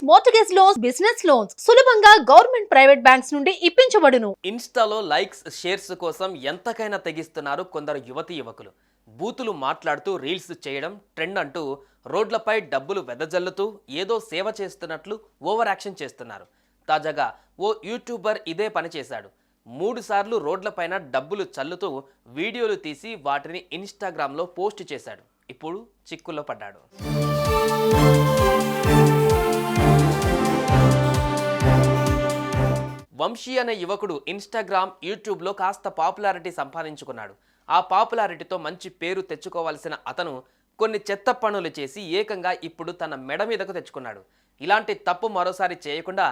Mortgage loans, business loans సులభంగా government, private banks నుండి ఇప్పించబడును. ఇన్స్టాలో లైక్స్, షేర్స్ కోసం ఎంతకైనా తెగిస్తున్నారు కొందరు యువతీ యువకులు. బూతులు మాట్లాడుతూ రీల్స్ చేయడం ట్రెండ్ అంటూ రోడ్లపై డబ్బులు వెదజల్లుతూ ఏదో సేవ చేస్తున్నట్లు ఓవర్ యాక్షన్ చేస్తున్నారు. తాజాగా ఓ యూట్యూబర్ ఇదే పని చేశాడు. 3 సార్లు రోడ్లపైన డబ్బులు చల్లుతూ వీడియోలు తీసి వాటిని ఇన్స్టాగ్రామ్లో పోస్ట్ చేశాడు. ఇప్పుడు చిక్కుల్లో పడ్డాడు. వంశీ అనే యువకుడు ఇన్స్టాగ్రామ్, యూట్యూబ్లో కాస్త పాపులారిటీ సంపాదించుకున్నాడు. ఆ పాపులారిటీతో మంచి పేరు తెచ్చుకోవాల్సిన అతను కొన్ని చెత్త పనులు చేసి ఏకంగా ఇప్పుడు తన మెడ మీదకు తెచ్చుకున్నాడు. ఇలాంటి తప్పు మరోసారి చేయకుండా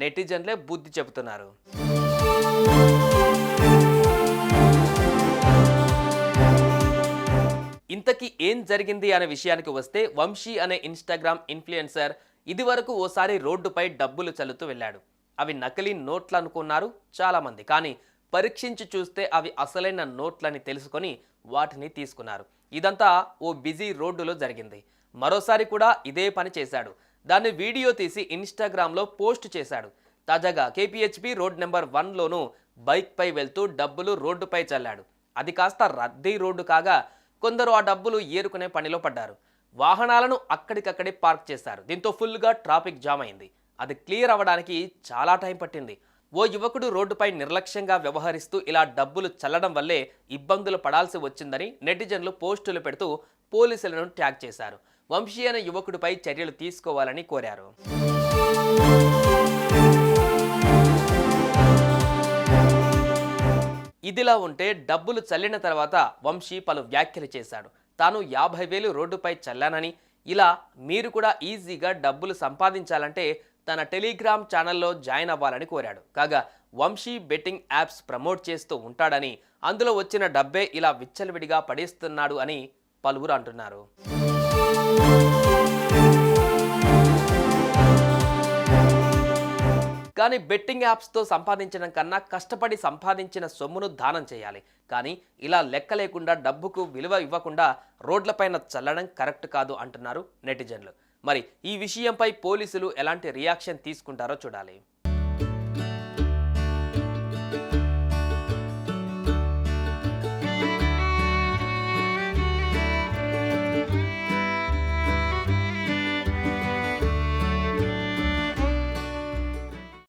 నెటిజన్లే బుద్ధి చెబుతున్నారు. ఇంతకీ ఏం జరిగింది అనే విషయానికి వస్తే, వంశీ అనే ఇన్స్టాగ్రామ్ ఇన్ఫ్లుయెన్సర్ ఇదివరకు ఓసారి రోడ్డుపై డబ్బులు చల్లుతూ వెళ్ళాడు. అవి నకిలీ నోట్లు అనుకున్నారు చాలామంది. కానీ పరీక్షించి చూస్తే అవి అసలైన నోట్లని తెలుసుకొని వాటిని తీసుకున్నారు. ఇదంతా ఓ బిజీ రోడ్డులో జరిగింది. మరోసారి కూడా ఇదే పని చేశాడు. దాన్ని వీడియో తీసి ఇన్స్టాగ్రామ్లో పోస్ట్ చేశాడు. తాజాగా కేపీహెచ్బీ రోడ్ నెంబర్ 1లోనూ బైక్పై వెళ్తూ డబ్బులు రోడ్డుపై చల్లాడు. అది కాస్త రద్దీ రోడ్డు కాగా కొందరు ఆ డబ్బులు ఏరుకునే పనిలో పడ్డారు. వాహనాలను అక్కడికక్కడే పార్క్ చేశారు. దీంతో ఫుల్గా ట్రాఫిక్ జామ్ అయింది. అది క్లియర్ అవ్వడానికి చాలా టైం పట్టింది. ఓ యువకుడు రోడ్డుపై నిర్లక్ష్యంగా వ్యవహరిస్తూ ఇలా డబ్బులు చల్లడం వల్లే ఇబ్బందులు పడాల్సి వచ్చిందని నెటిజన్లు పోస్టులు పెడుతూ పోలీసులను ట్యాగ్ చేశారు. వంశీ అనే యువకుడిపై చర్యలు తీసుకోవాలని కోరారు. ఇదిలా ఉంటే డబ్బులు చల్లిన తర్వాత వంశీ పలు వ్యాఖ్యలు చేశాడు. తాను 50,000 రోడ్డుపై చల్లానని, ఇలా మీరు కూడా ఈజీగా డబ్బులు సంపాదించాలంటే తన టెలిగ్రామ్ ఛానల్లో జాయిన్ అవ్వాలని కోరాడు. కాగా వంశీ బెట్టింగ్ యాప్స్ ప్రమోట్ చేస్తూ ఉంటాడని, అందులో వచ్చిన డబ్బే ఇలా విచ్చలవిడిగా పడేస్తున్నాడు అని పలువురు అంటున్నారు. కానీ బెట్టింగ్ యాప్స్తో సంపాదించడం కన్నా కష్టపడి సంపాదించిన సొమ్మును దానం చేయాలి. కానీ ఇలా లెక్క లేకుండా డబ్బుకు విలువ ఇవ్వకుండా రోడ్లపైన చల్లడం కరెక్ట్ కాదు అంటున్నారు నెటిజన్లు. మరి ఈ విషయంపై పోలీసులు ఎలాంటి రియాక్షన్ తీసుకుంటారో చూడాలి.